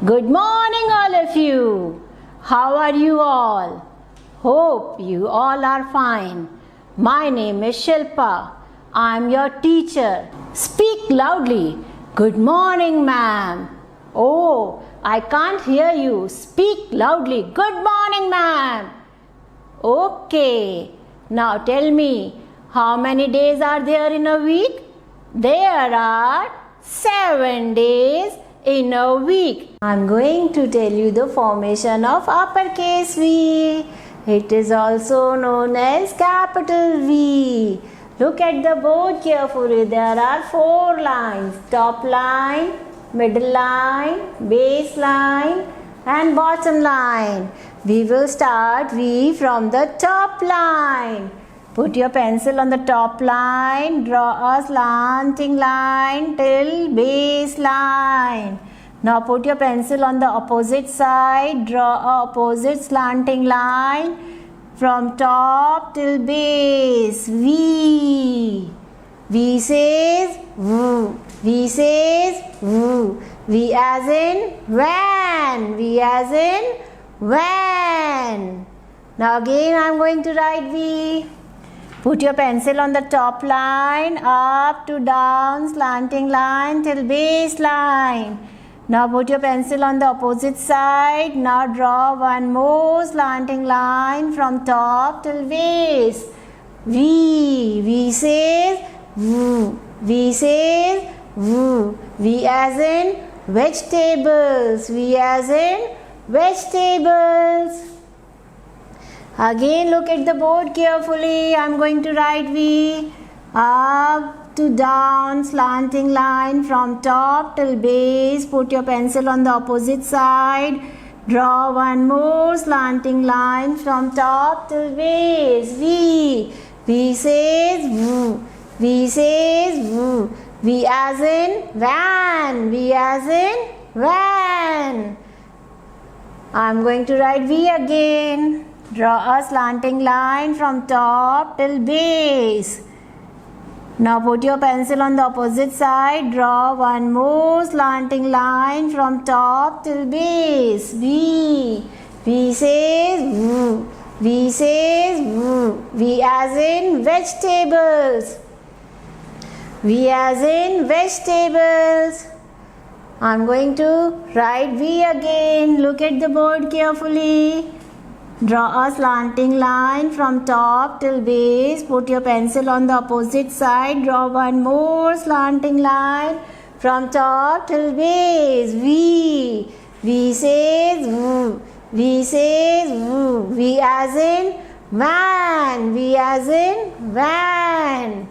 Good morning, all of you. How are you all? Hope you all are fine. My name is Shilpa. I am your teacher. Speak loudly. Good morning, ma'am. Oh, I can't hear you. Speak loudly. Good morning, ma'am. Okay. Now tell me, how many days are there in a week? There are 7 days in a week. I'm going to tell you the formation of uppercase V. It is also known as capital V. Look at the board carefully. There are 4 lines: top line, middle line, base line, and bottom line. We will start V from the top line. Put your pencil on the top line, draw a slanting line till base line. Now put your pencil on the opposite side, draw a opposite slanting line from top till base. V. V says V. V says V. V as in van. V as in van. Now again I am going to write V. Put your pencil on the top line, up to down, slanting line till base line. Now put your pencil on the opposite side. Now draw one more slanting line from top till base. V. V says V. V says V. V as in vegetables. V as in vegetables. Again look at the board carefully. I am going to write V. Up to down slanting line from top till base. Put your pencil on the opposite side. Draw one more slanting line from top till base. V. V says V. V says V. V as in van. V as in van. I am going to write V again. Draw a slanting line from top till base. Now put your pencil on the opposite side. Draw one more slanting line from top till base. V. V says V. V says V. V as in vegetables. V as in vegetables. I'm going to write V again. Look at the board carefully. Draw a slanting line from top till base. Put your pencil on the opposite side. Draw one more slanting line from top till base. V. V says V. V says V. V as in van. V as in van.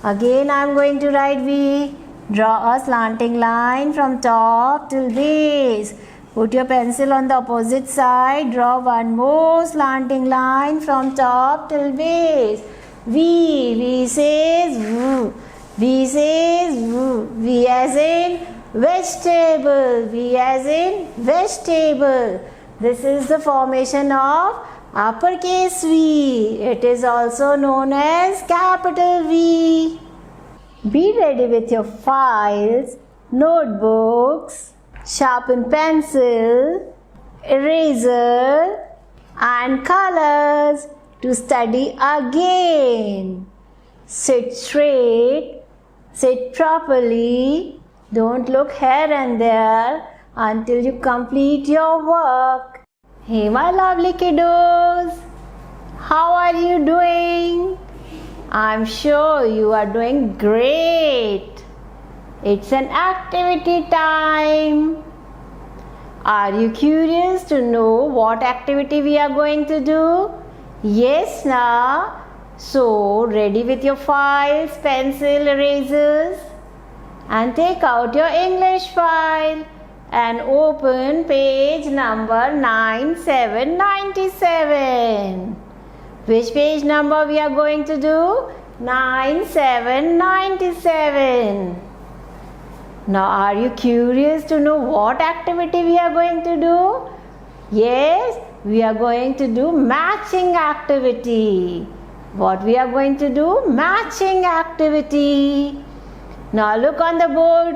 Again I am going to write V. Draw a slanting line from top till base. Put your pencil on the opposite side. Draw one more slanting line from top till base. V. V says V. V says V. V as in vegetable. V as in vegetable. This is the formation of uppercase V. It is also known as capital V. Be ready with your files, notebooks, sharpen pencil, eraser and colors to study again. Sit straight, sit properly, don't look here and there until you complete your work. Hey my lovely kiddos, how are you doing? I'm sure you are doing great. It's an activity time. Are you curious to know what activity we are going to do? Yes, na? So, ready with your files, pencil, erasers, and take out your English file and open page number 9797. Which page number we are going to do? 9797. Now are you curious to know what activity we are going to do? Yes, we are going to do matching activity. What we are going to do? Matching activity. Now look on the board.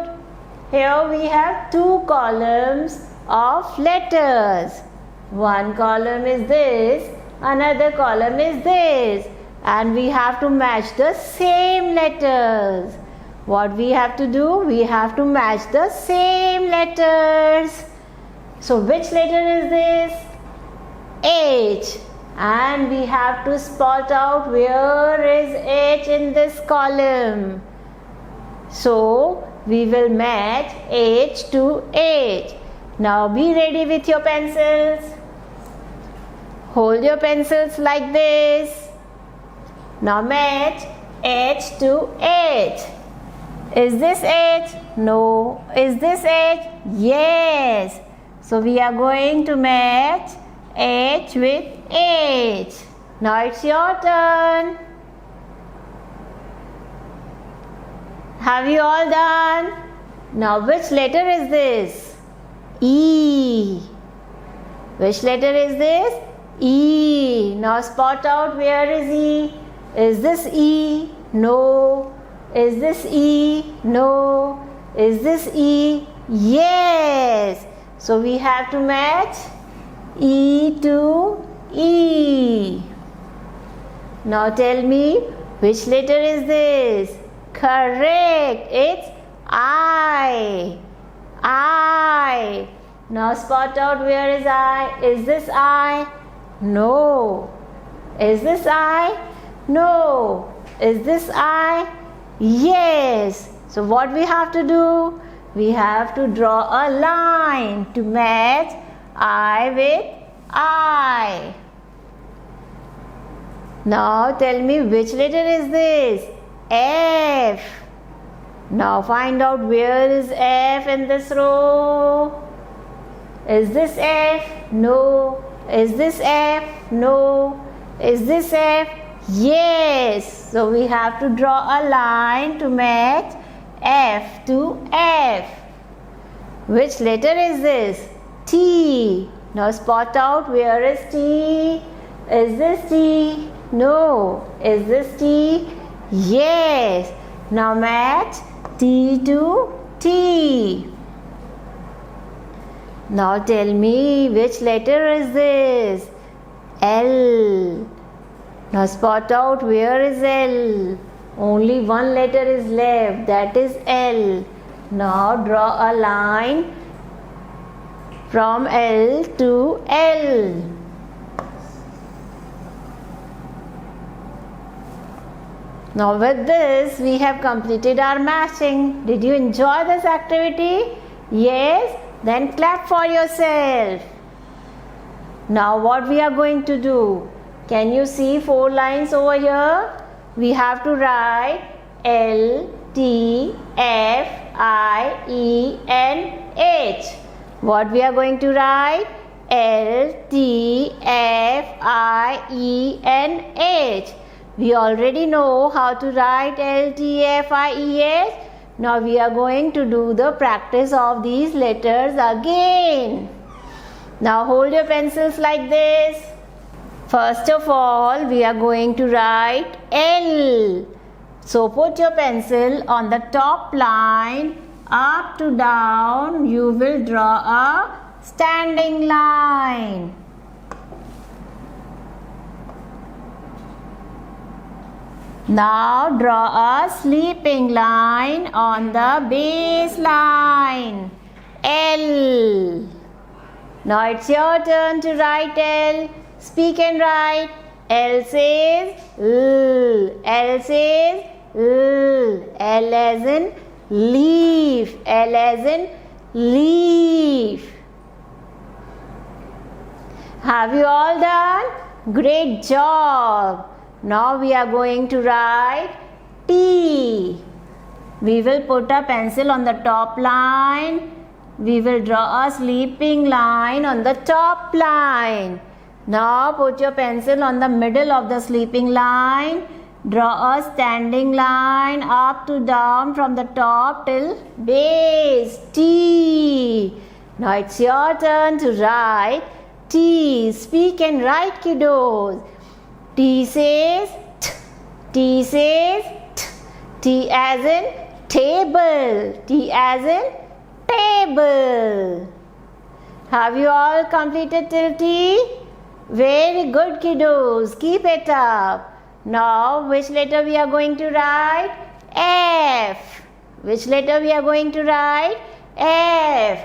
Here we have two columns of letters. One column is this, another column is this, and we have to match the same letters. What we have to do? We have to match the same letters. So which letter is this? H. And we have to spot out where is H in this column. So we will match H to H. Now be ready with your pencils. Hold your pencils like this. Now match H to H. Is this H? No. Is this H? Yes. So we are going to match H with H. Now it's your turn. Have you all done? Now which letter is this? E. Which letter is this? E. Now spot out where is E. Is this E? No. Is this E? No. Is this E? Yes. So we have to match E to E. Now tell me which letter is this? Correct. It's I. I. Now spot out where is I. Is this I? No. Is this I? No. Is this I? Yes. So what we have to do? We have to draw a line to match I with I. Now tell me which letter is this? F. Now find out where is F in this row. Is this F? No. Is this F? No. Is this F? Yes. So we have to draw a line to match F to F. Which letter is this? T. Now spot out where is T. Is this T? No. Is this T? Yes. Now match T to T. Now tell me which letter is this? L. Now spot out where is L. Only one letter is left, that is L. Now draw a line from L to L. Now with this we have completed our matching. Did you enjoy this activity? Yes? Then clap for yourself. Now what we are going to do? Can you see 4 lines over here? We have to write L, T, F, I, E, N, H. What we are going to write? L, T, F, I, E, N, H. We already know how to write L, T, F, I, E, H. Now we are going to do the practice of these letters again. Now hold your pencils like this. First of all, we are going to write L. So put your pencil on the top line, up to down, you will draw a standing line. Now draw a sleeping line on the base line. L. Now it's your turn to write L. Speak and write. L says L. L says L. L as in leaf. L as in leaf. Have you all done? Great job. Now we are going to write T. We will put a pencil on the top line. We will draw a sleeping line on the top line. Now put your pencil on the middle of the sleeping line. Draw a standing line up to down from the top till base. T. Now it's your turn to write T. Speak and write, kiddos. T says T. T says T. T as in table. T as in table. Have you all completed till T? Very good, kiddos. Keep it up. Now, which letter we are going to write? F. Which letter we are going to write? F.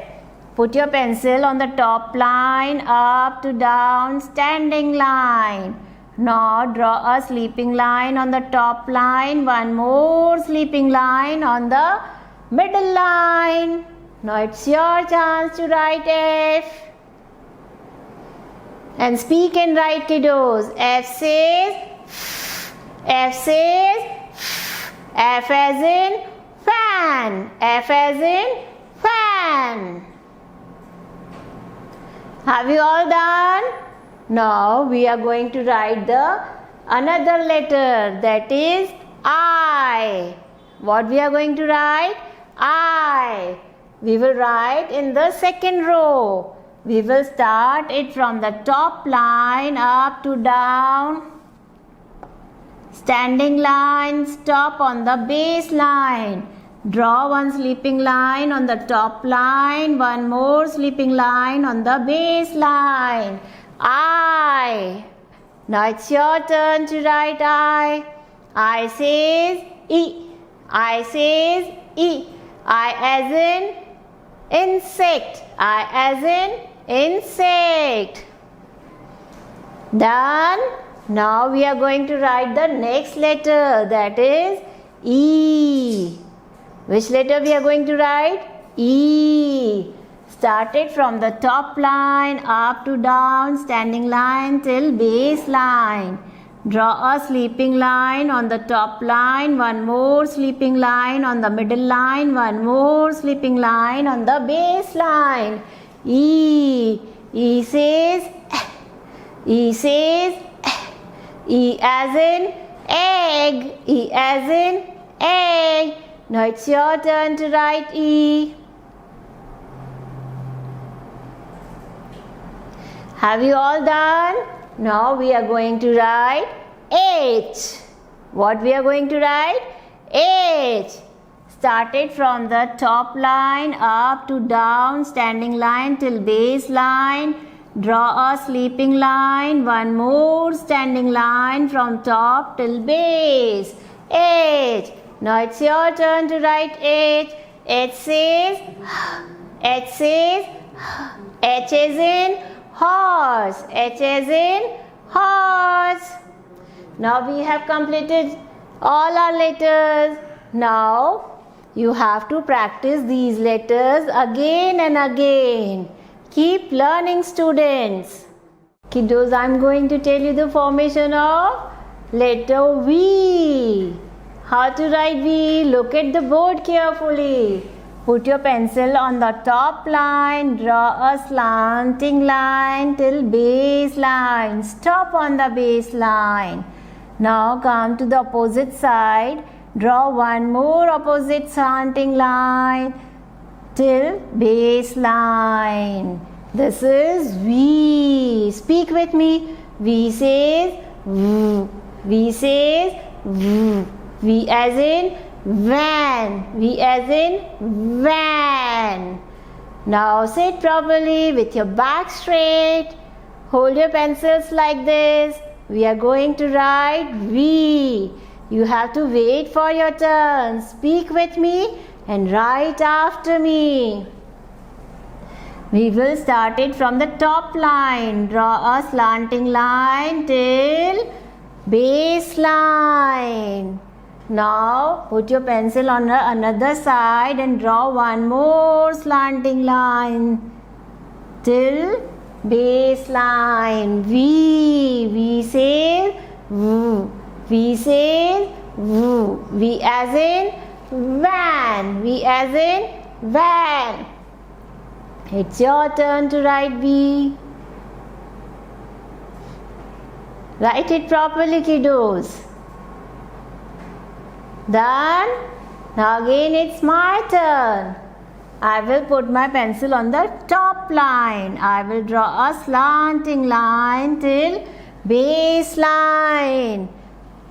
Put your pencil on the top line, up to down, standing line. Now draw a sleeping line on the top line, one more sleeping line on the middle line. Now it's your chance to write F. And speak and write, kiddos. F says, F as in fan. F as in fan. Have you all done? Now we are going to write the another letter, that is I. What we are going to write? I. We will write in the second row. We will start it from the top line up to down. Standing line, stop on the base line. Draw one sleeping line on the top line, one more sleeping line on the base line. I. Now it's your turn to write I. I says E. I says E. I as in insect. I as in insect. Done. Now we are going to write the next letter, that is E. Which letter we are going to write? E. Start it from the top line up to down, standing line till base line. Draw a sleeping line on the top line, one more sleeping line on the middle line, one more sleeping line on the base line. E. E says, E says, E as in egg. E as in egg. Now it's your turn to write E. Have you all done? Now we are going to write H. What we are going to write? H. Start it from the top line up to down, standing line till base line. Draw a sleeping line, one more standing line from top till base. H. Now it's your turn to write H. H says, H as in horse. H as in horse. Now we have completed all our letters. Now you have to practice these letters again and again. Keep learning, students. Kiddos, I am going to tell you the formation of letter V. How to write V? Look at the board carefully. Put your pencil on the top line. Draw a slanting line till base line. Stop on the base line. Now come to the opposite side. Draw one more opposite slanting line till base line. This is V. Speak with me. V says V. V says V. V as in van. V as in van. Now sit properly with your back straight. Hold your pencils like this. We are going to write V. You have to wait for your turn. Speak with me and write after me. We will start it from the top line. Draw a slanting line till base line. Now put your pencil on the another side and draw one more slanting line till base line. V. V says V. V says V. V as in van. V as in van. It's your turn to write V. Write it properly, kiddos. Done? Now again it's my turn. I will put my pencil on the top line. I will draw a slanting line till base line.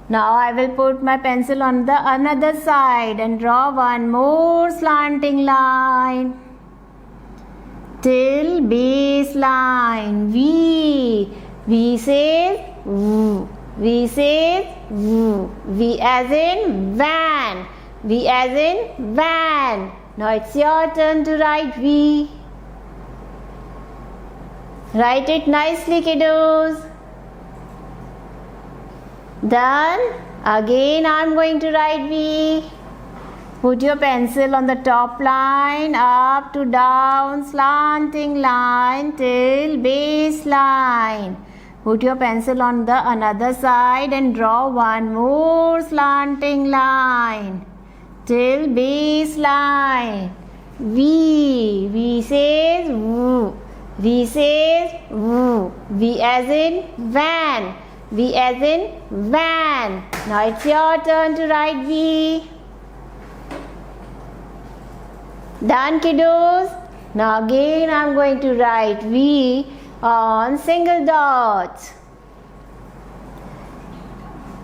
Now I will put my pencil on the another side and draw one more slanting line. till base line. V. V says V. V says V. V as in van. V as in van. Now it's your turn to write V. Write it nicely, kiddos. Done. Again I'm going to write V. Put your pencil on the top line, up to down, slanting line till base line. Put your pencil on the another side and draw one more slanting line till base line. V. V says V. V says V. V as in van. V as in van. Now it's your turn to write V. Done, kiddos? Now again I'm going to write V on single dots.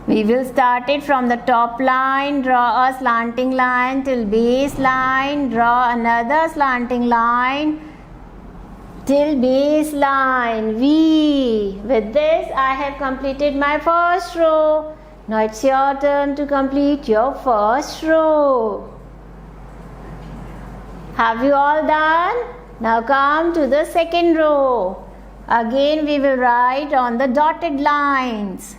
We will start it from the top line, draw a slanting line till base line, draw another slanting line till base line. V. With this I have completed my first row. Now it's your turn to complete your first row. Have you all done? Now come to the second row. Again we will write on the dotted lines.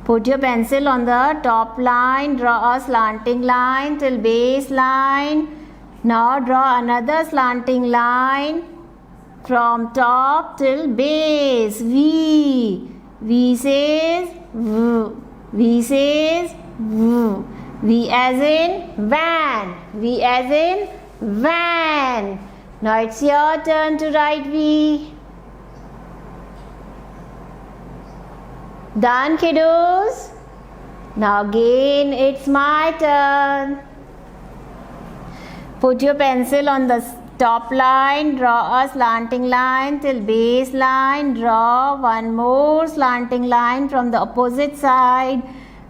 Put your pencil on the top line, draw a slanting line till base line. Now draw another slanting line from top till base. V. V says V. V says V. V as in van. V as in van. Now it's your turn to write V. Done, kiddos? Now again it's my turn. Put your pencil on the top line, draw a slanting line till base line, draw one more slanting line from the opposite side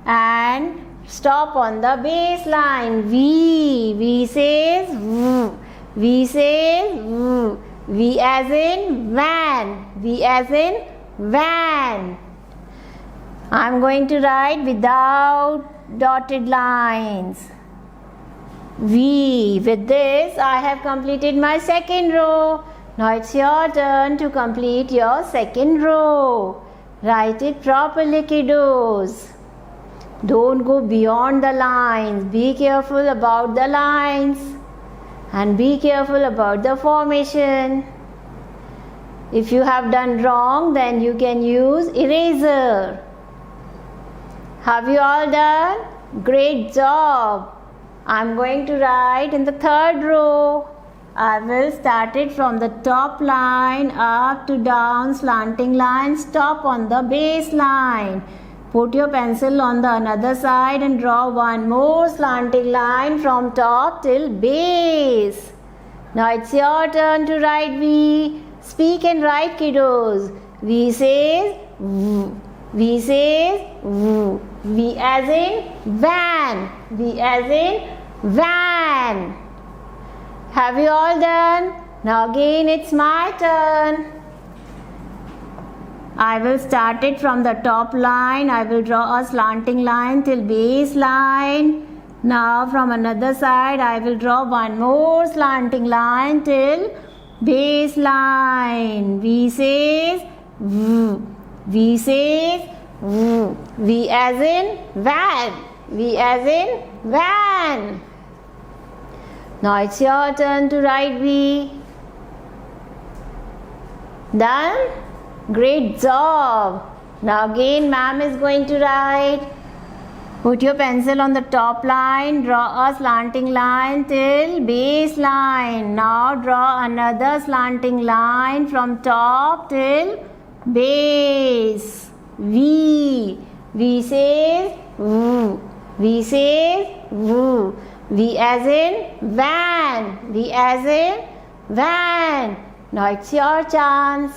and stop on the base line. V. V says V. V says V. V as in van. V as in van. I'm going to write without dotted lines. V. With this I have completed my second row. Now it's your turn to complete your second row. Write it properly, kiddos. Don't go beyond the lines. Be careful about the lines and be careful about the formation. If you have done wrong, then you can use eraser. Have you all done? Great job. I'm going to write in the third row. I will start it from the top line, up to down, slanting line, stop on the base line. Put your pencil on the another side and draw one more slanting line from top till base. Now it's your turn to write V. Speak and write, kiddos. V says V. V says V. V as in van. V as in van. Have you all done? Now again it's my turn. I will start it from the top line. I will draw a slanting line till base line. Now from another side I will draw one more slanting line till base line. V says V. V says V. V as in van. V as in van. Now it's your turn to write V. Done? Great job. Now again ma'am is going to write. Put your pencil on the top line, draw a slanting line till base line. Now draw another slanting line from top till base. V. V says V. V says V. V as in van. V as in van. Now it's your chance.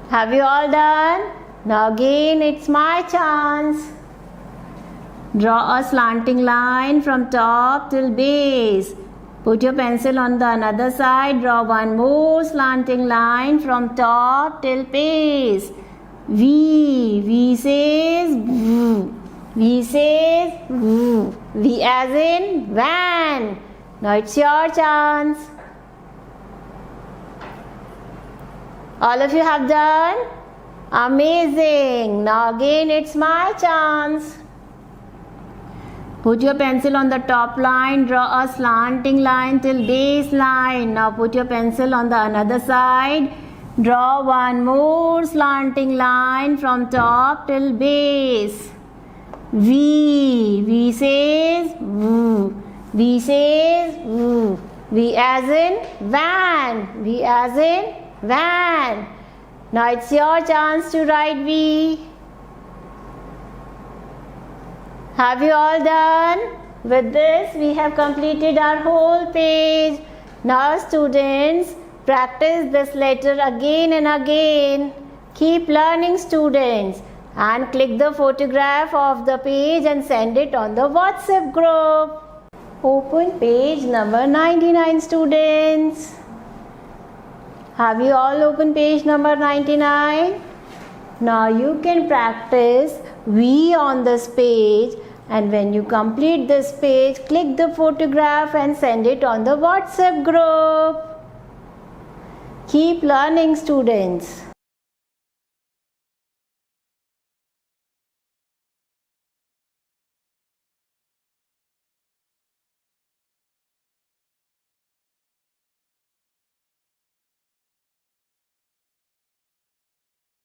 Have you all done? Now again it's my chance. Draw a slanting line from top till base. Put your pencil on the another side. Draw one more slanting line from top till base. V. V says V. V says V. V as in van. Now it's your chance. All of you have done? Amazing. Now again it's my chance. Put your pencil on the top line, draw a slanting line till base line. Now put your pencil on the another side, draw one more slanting line from top till base. V. V says V. V says V. V as in van. V as in van. Now it's your chance to write V. Have you all done? With this, we have completed our whole page. Now students, practice this letter again and again. Keep learning students, and click the photograph of the page and send it on the WhatsApp group. Open page number 99 students. Have you all opened page number 99? Now you can practice V on this page, and when you complete this page, click the photograph and send it on the WhatsApp group. Keep learning students.